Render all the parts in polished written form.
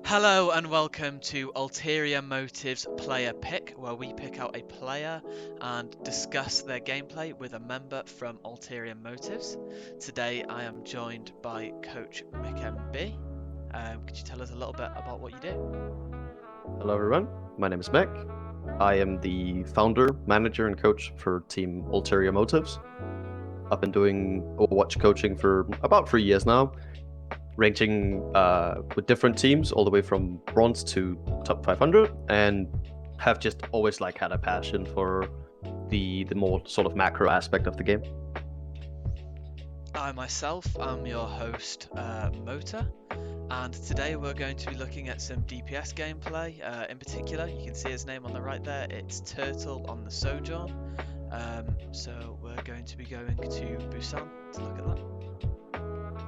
Hello and welcome to Ulterior Motives Player Pick, where we pick out a player and discuss their gameplay with a member from Ulterior Motives. Today I am joined by Coach Mick MB. Could you tell us a little bit about what you do? Hello everyone, my name is Mick. I am the founder, manager, and coach for Team Ulterior Motives. I've been doing Overwatch coaching for about 3 years now, ranging with different teams all the way from bronze to top 500, and have just always had a passion for the more sort of macro aspect of the game. I myself am your host, Mota, and today we're going to be looking at some DPS gameplay. In particular, you can see his name on the right there, it's Turtle on the Sojourn. So we're going to be going to Busan to look at that.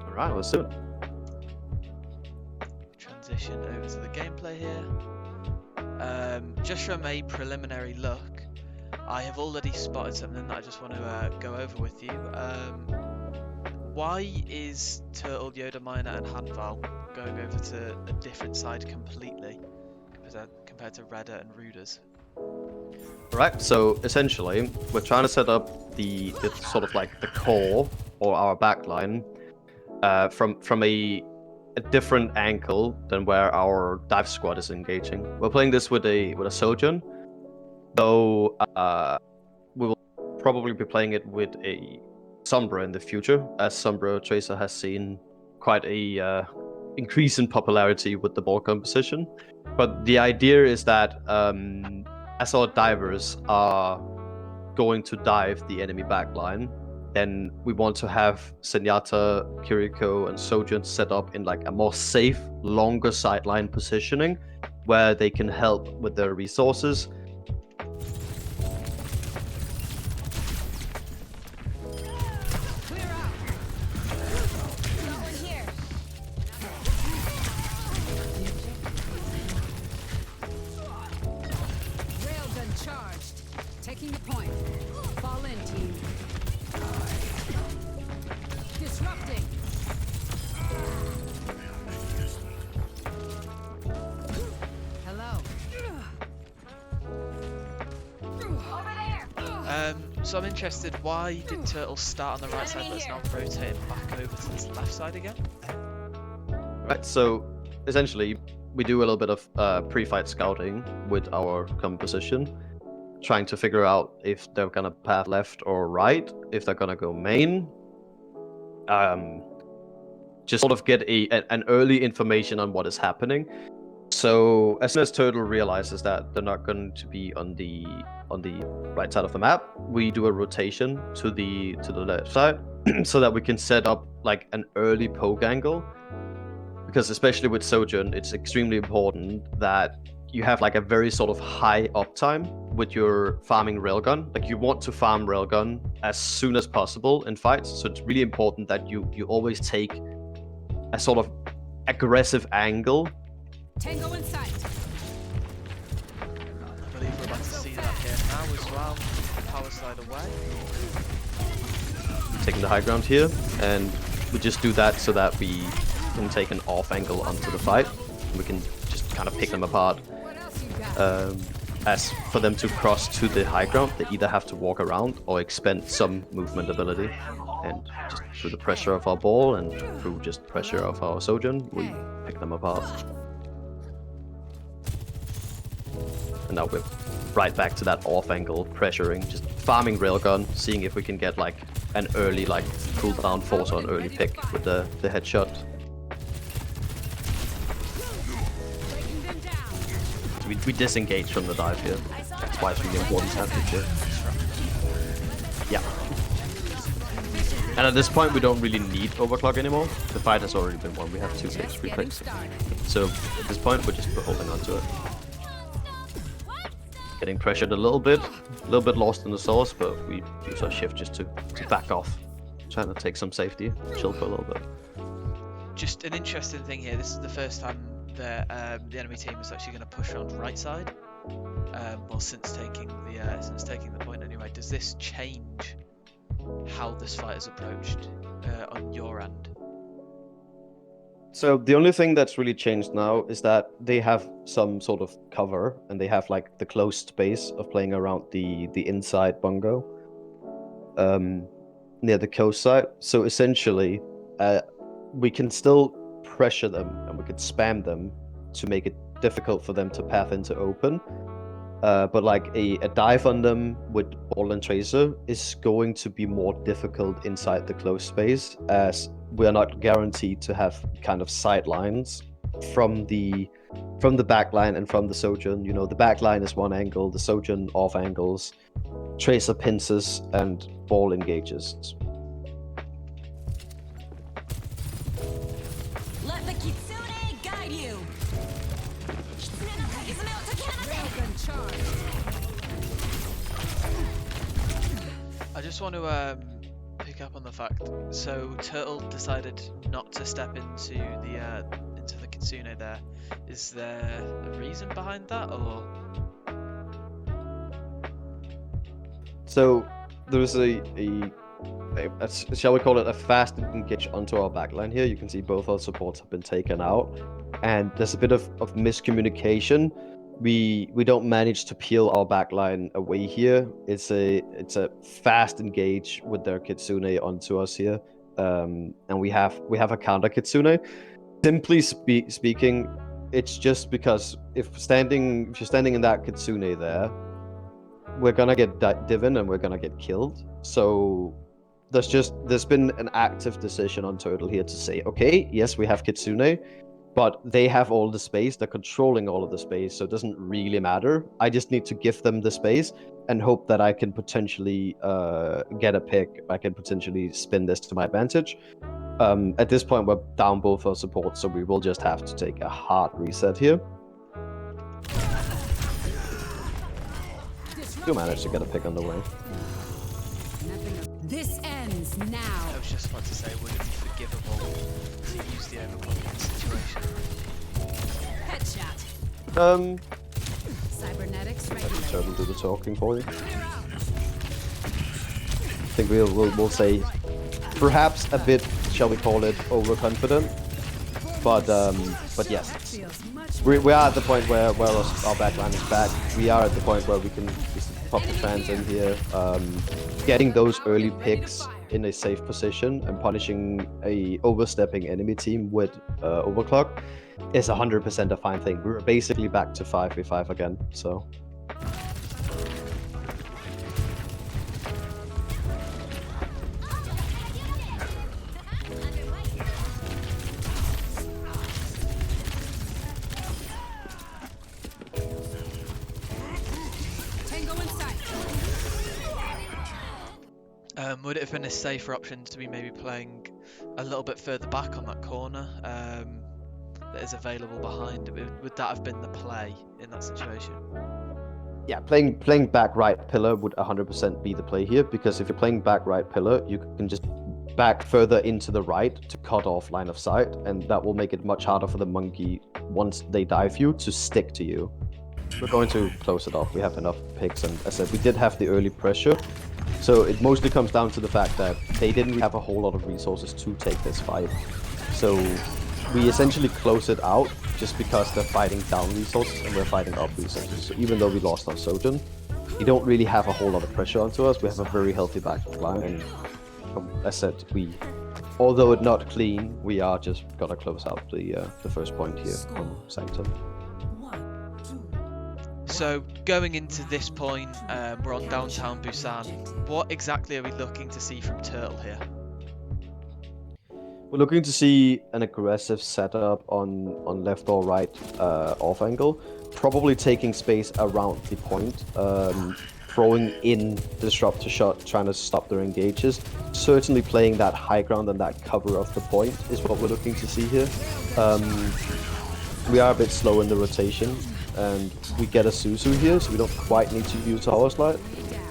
Alright, let's do it. Transition over to the gameplay here. Just from a preliminary look, I have already spotted something that I just want to go over with you. Why is Turtle, Yoda Miner and Hanval going over to a different side completely compared to Redder and Ruders? Right, so essentially, we're trying to set up the sort of like the core or our backline from a different angle than where our dive squad is engaging. We're playing this with a sojourn, though we will probably be playing it with a Sombra in the future, as Sombra Tracer has seen quite a increase in popularity with the ball composition. But the idea is that as our divers are going to dive the enemy backline, then we want to have Zenyatta, Kiriko, and Sojourn set up in like a more safe, longer sideline positioning where they can help with their resources. Taking the point. Fall in, team. Disrupting. Hello. Over there. So I'm interested, why did Turtle start on the right side but it's now rotating back over to this left side again? Right, so essentially we do a little bit of pre-fight scouting with our composition, trying to figure out if they're gonna path left or right, if they're gonna go main. Just sort of get an early information on what is happening. So as soon as Turtle realizes that they're not going to be on the right side of the map, we do a rotation to the left side so that we can set up like an early poke angle. Because especially with Sojourn, it's extremely important that you have like a very sort of high uptime with your farming railgun. Like you want to farm railgun as soon as possible in fights. So it's really important that you always take a sort of aggressive angle. Tango in sight. I believe we're about to see that here now as well. Power slide away. Taking the high ground here, and we just do that so that we can take an off angle onto the fight. We can just kind of pick them apart. As for them to cross to the high ground, they either have to walk around or expend some movement ability. And just through the pressure of our ball and through just pressure of our Sojourn, we pick them apart. And now we're right back to that off angle, pressuring, just farming railgun, seeing if we can get like an early cooldown force or an early pick with the headshot. We disengage from the dive here. That's why it's really important to have picture. Yeah. And at this point, we don't really need overclock anymore. The fight has already been won. We have 2 picks, 3 picks. So at this point, we're just holding on to it. Getting pressured a little bit lost in the source, but we use our shift just to back off. Trying to take some safety, chill for a little bit. Just an interesting thing here, this is the first time that the enemy team is actually going to push around right side. Well, since taking the point anyway. Does this change how this fight is approached on your end? So the only thing that's really changed now is that they have some sort of cover, and they have like the closed space of playing around the inside bungo, near the coast side. So essentially, we can still pressure them and we could spam them to make it difficult for them to path into open. But like a dive on them with ball and tracer is going to be more difficult inside the closed space, as we are not guaranteed to have kind of sidelines from the back line and from the sojourn. You know, the back line is one angle, the sojourn off angles, tracer pinces, and ball engages. Let the Kitsune guide you. Railgun charge. I just want to pick up on the fact. So Turtle decided not to step into the Kitsune there. Is there a reason behind that, or? So there's a shall we call it a fast engage onto our backline here. You can see both our supports have been taken out, and there's a bit of miscommunication. We don't manage to peel our backline away here. It's a fast engage with their Kitsune onto us here, and we have a counter Kitsune. Simply speaking, it's just because if you're standing in that Kitsune there, we're gonna get diven and we're gonna get killed. So there's been an active decision on Turtle here to say, okay, yes, we have Kitsune, but they have all the space, they're controlling all of the space, so it doesn't really matter. I just need to give them the space and hope that I can potentially get a pick. I can potentially spin this to my advantage. At this point, we're down both our support, so we will just have to take a hard reset here. You managed to get a pick on the way. This ends now. I was just about to say, would it be forgivable to use the overclock in this situation? Headshot. Cybernetics ready. Turtle do the talking for you. I think we'll say perhaps a bit, shall we call it, overconfident, but yes, we are at the point where our backline is back. We are at the point where we can just pop the trans in here, getting those early picks in a safe position and punishing a overstepping enemy team with overclock is 100% a fine thing. We're basically back to 5v5 again, so. Would it have been a safer option to be maybe playing a little bit further back on that corner that is available behind? Would that have been the play in that situation? Yeah, playing back right pillar would 100% be the play here, because if you're playing back right pillar, you can just back further into the right to cut off line of sight, and that will make it much harder for the monkey, once they dive you, to stick to you. We're going to close it off. We have enough picks, and as I said, we did have the early pressure. So it mostly comes down to the fact that they didn't have a whole lot of resources to take this fight. So we essentially close it out just because they're fighting down resources and we're fighting up resources. So even though we lost our Sojourn, we don't really have a whole lot of pressure onto us. We have a very healthy back line, and as I said, although it's not clean, we are just gonna close out the first point here on Sanctum. So going into this point, we're on downtown Busan. What exactly are we looking to see from Turtle here? We're looking to see an aggressive setup on left or right off angle, probably taking space around the point, throwing in disruptor shot, trying to stop their engages. Certainly playing that high ground and that cover of the point is what we're looking to see here. We are a bit slow in the rotation, and we get a Suzu here, so we don't quite need to use Tower Slide.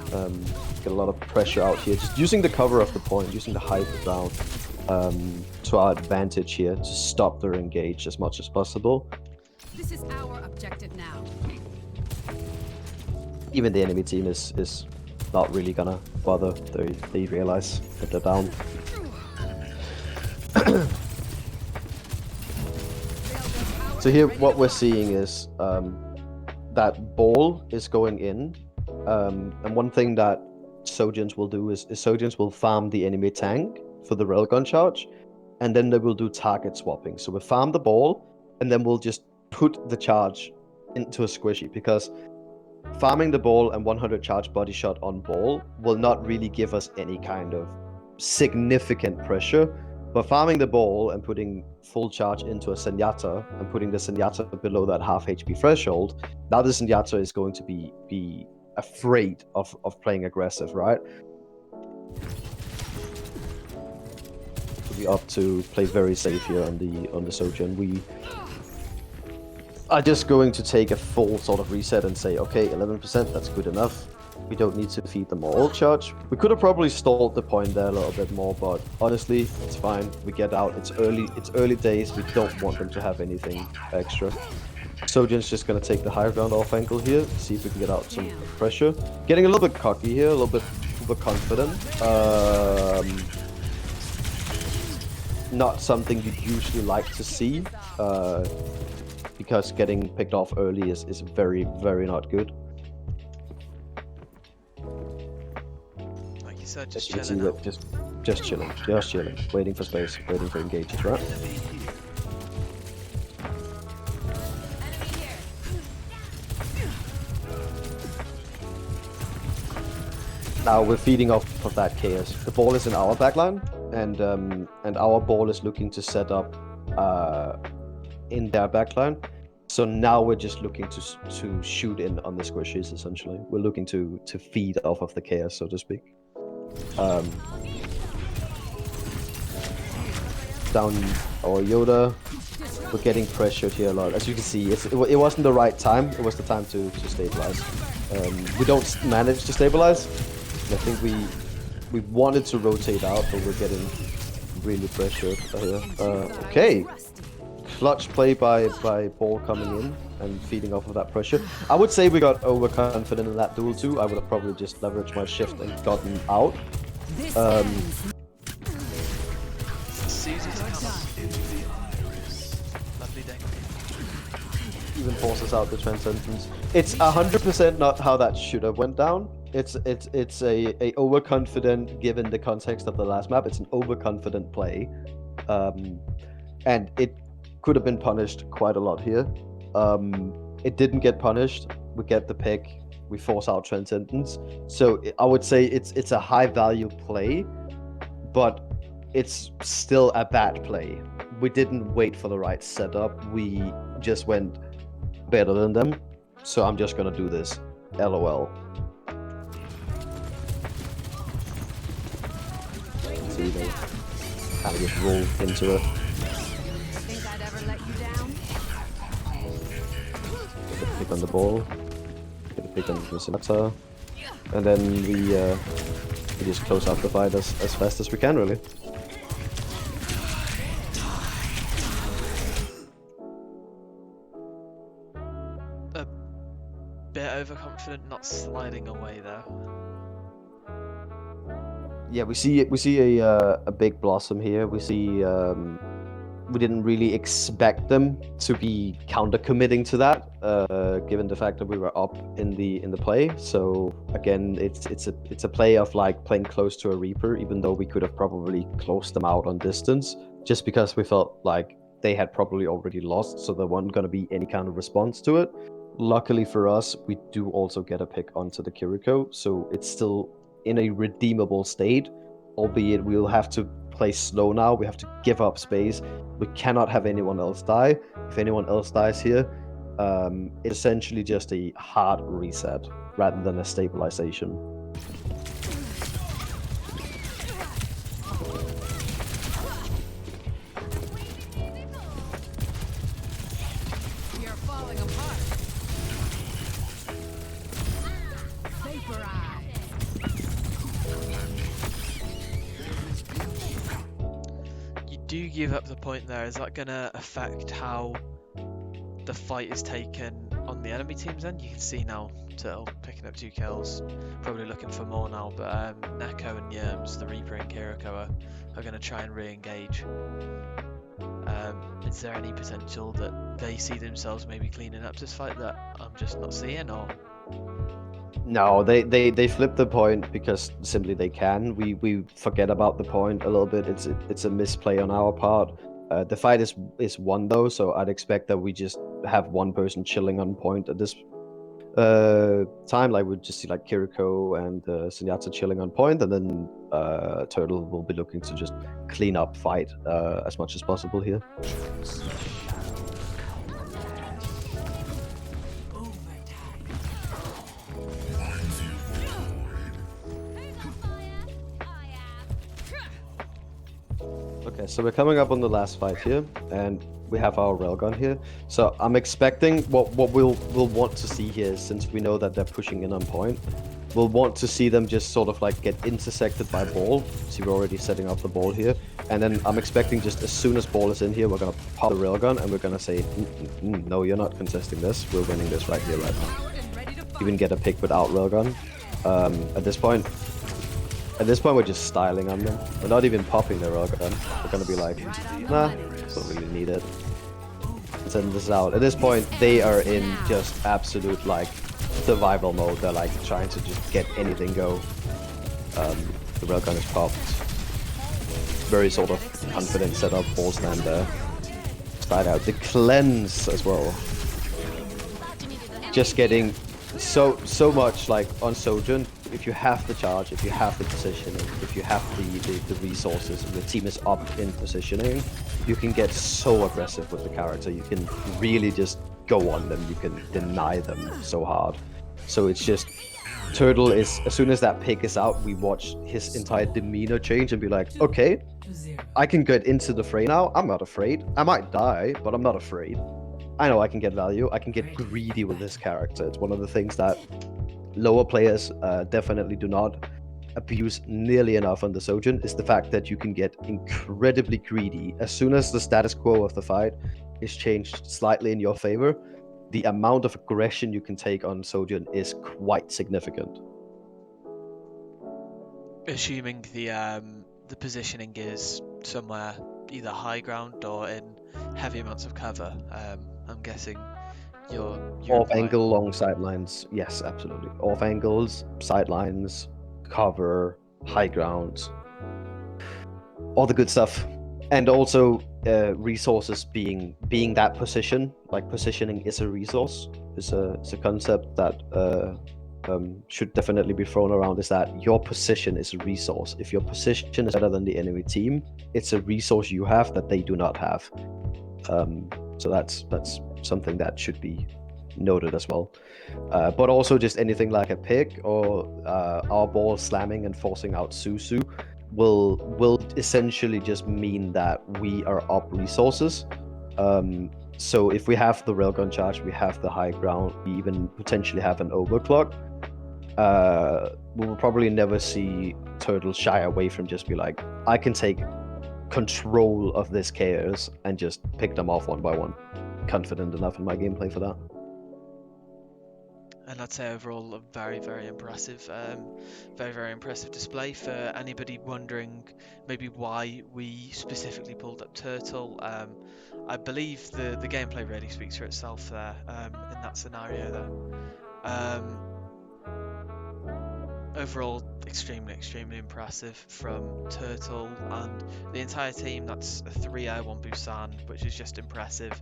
Get a lot of pressure out here, just using the cover of the point, using the high ground to our advantage here to stop their engage as much as possible. This is our objective now. Even the enemy team is not really gonna bother. They realize that they're down. So here, what we're seeing is that ball is going in, and one thing that Sojourns will do is Sojourns will farm the enemy tank for the railgun charge, and then they will do target swapping. So we'll farm the ball, and then we'll just put the charge into a squishy, because farming the ball and 100 charge body shot on ball will not really give us any kind of significant pressure. But farming the ball and putting full charge into a Zenyatta and putting the Zenyatta below that half HP threshold, now the Zenyatta is going to be afraid of playing aggressive, right? We opt to play very safe here on the Sojourn. We are just going to take a full sort of reset and say, okay, 11%, that's good enough. We don't need to feed them all charge. We could have probably stalled the point there a little bit more, but honestly, it's fine. We get out. It's early days. We don't want them to have anything extra. Sojourn's just gonna take the higher ground off angle here, see if we can get out some pressure. Getting a little bit cocky here, a little bit overconfident. Not something you usually like to see, because getting picked off early is very, very not good. Like you said, just You can see chilling out. that just chilling, waiting for space, waiting for engages, right? Now we're feeding off of that chaos. The ball is in our backline, and our ball is looking to set up in their backline. So now we're just looking to shoot in on the squishies. Essentially, we're looking to feed off of the chaos, so to speak. Down our Yoda. We're getting pressured here a lot. As you can see, it wasn't the right time. It was the time to stabilize. We don't manage to stabilize. I think we wanted to rotate out, but we're getting really pressured here. Okay. Clutch play by ball coming in and feeding off of that pressure. I would say we got overconfident in that duel too. I would have probably just leveraged my shift and gotten out. Susie to come. Lovely day. Even forces out the transcendence. It's 100% not how that should have went down. It's a overconfident, given the context of the last map. It's an overconfident play, and it could have been punished quite a lot here. It didn't get punished. We get the pick. We force out transcendence. So I would say it's a high value play, but it's still a bad play. We didn't wait for the right setup. We just went better than them. So I'm just gonna do this. LOL. So you know, kind of just roll into it. Think I'd ever let you down? Get a pick on the ball. Get a pick on the Zenyatta. And then we just close out the fight as fast as we can, really. A bit overconfident, not sliding away though. Yeah, we see a big blossom here. We see we didn't really expect them to be counter committing to that, given the fact that we were up in the play. So again, it's a play of like playing close to a Reaper, even though we could have probably closed them out on distance, just because we felt like they had probably already lost, so there wasn't going to be any kind of response to it. Luckily for us, we do also get a pick onto the Kiriko, so it's still in a redeemable state, albeit we'll have to play slow now. We have to give up space. We cannot have anyone else die. If anyone else dies here, it's essentially just a hard reset rather than a stabilization. You're falling apart. Vaporize. You do give up the point there. Is that going to affect how the fight is taken on the enemy team's end? You can see now Turtle picking up 2 kills, probably looking for more now, but Neko and Yerms, the Reaper and Kiriko, are going to try and re-engage. Is there any potential that they see themselves maybe cleaning up this fight that I'm just not seeing, or? No, they flip the point because simply they can. We forget about the point a little bit. It's a misplay on our part. The fight is won though, so I'd expect that we just have one person chilling on point at this time. Like we'd just see like Kiriko and Sunyata chilling on point, and then Turtle will be looking to just clean up fight as much as possible here. Okay, so we're coming up on the last fight here, and we have our railgun here. So I'm expecting what we'll want to see here, since we know that they're pushing in on point. We'll want to see them just sort of like get intersected by ball. See, we're already setting up the ball here, and then I'm expecting just as soon as ball is in here, we're gonna pop the railgun and we're gonna say, no, you're not contesting this. We're winning this right here, right now. Even get a pick without railgun. At this point, we're just styling on them. We're not even popping their railgun. We're gonna be like, nah, don't really need it. Send this out. At this point, they are in just absolute like survival mode. They're like trying to just get anything go. The railgun is popped. Very sort of confident setup. Ball stand there. Slide out. The cleanse as well. Just getting so much like on Sojourn. If you have the charge, if you have the positioning, if you have the resources, and the team is up in positioning, you can get so aggressive with the character. You can really just go on them. You can deny them so hard. So it's just, Turtle is, as soon as that pick is out, we watch his entire demeanor change and be like, okay, I can get into the fray now. I'm not afraid. I might die, but I'm not afraid. I know I can get value. I can get greedy with this character. It's one of the things that lower players definitely do not abuse nearly enough on the Sojourn, is the fact that you can get incredibly greedy. As soon as the status quo of the fight is changed slightly in your favor, the amount of aggression you can take on Sojourn is quite significant. Assuming the positioning is somewhere either high ground or in heavy amounts of cover, I'm guessing you're Off angle, long sidelines. Yes, absolutely. Off angles, sidelines, cover, high ground, all the good stuff. And also resources being that position. Like positioning is a resource. It's a concept that should definitely be thrown around, is that your position is a resource. If your position is better than the enemy team, it's a resource you have that they do not have. So that's something that should be noted as well. But also just anything like a pick or our ball slamming and forcing out Susu will essentially just mean that we are up resources. So if we have the railgun charge, we have the high ground, we even potentially have an overclock, we will probably never see Turtle shy away from just be like, I can take control of this chaos and just pick them off one by one. Confident enough in my gameplay for that. And I'd say overall a very, very impressive display. For anybody wondering maybe why we specifically pulled up Turtle, I believe the gameplay really speaks for itself there, in that scenario there. Overall, extremely impressive from Turtle and the entire team. That's a 3-0 on Busan, which is just impressive.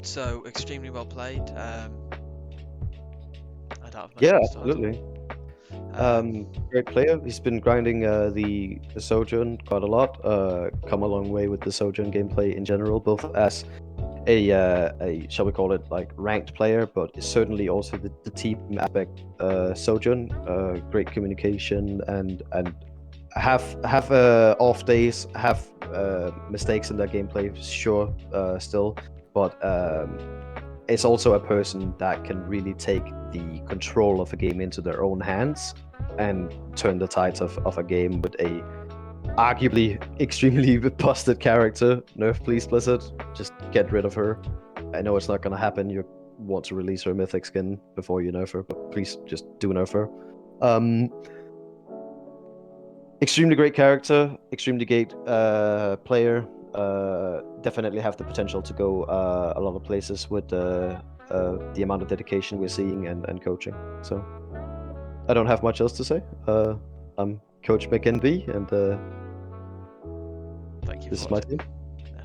So extremely well played. I don't have much else to add. Absolutely. Great player. He's been grinding the Sojourn quite a lot. Come a long way with the Sojourn gameplay in general, both as a shall we call it like ranked player, but certainly also the team aspect. Sojourn, great communication and have off days, have mistakes in their gameplay, sure, still, but it's also a person that can really take the control of a game into their own hands and turn the tides of a game with a arguably extremely busted character. Nerf, please, Blizzard. Just get rid of her. I know it's not going to happen. You want to release her mythic skin before you nerf her, but please just do nerf her. Extremely great character, extremely great player. definitely have the potential to go a lot of places with the amount of dedication we're seeing and coaching. So I don't have much else to say. I'm Coach McNB, and Thank you this for is my watching. team. Yeah,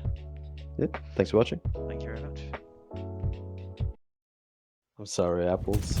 Yeah, thanks for watching. thank you very much. I'm sorry, apples.